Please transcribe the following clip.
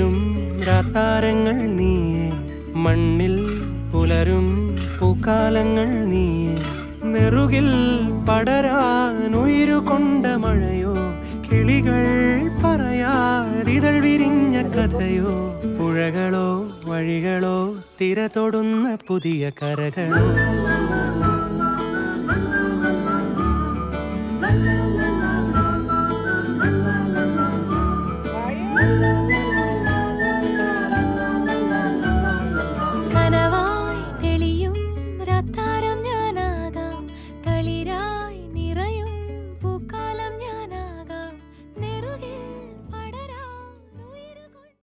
ഉണരും രാത്താരങ്ങൾ നീയേ, മണ്ണിൽ പുലരും പൂക്കാലങ്ങൾ നീയേ. നെറുകിൽ പടരാൻ ഉയരുകൊണ്ട മഴയോ, കിളികൾ പറയാതിതൾ വിരിഞ്ഞ കഥയോ. പുഴകളോ വഴികളോ തിര തൊടുന്ന പുതിയ കരകളോ.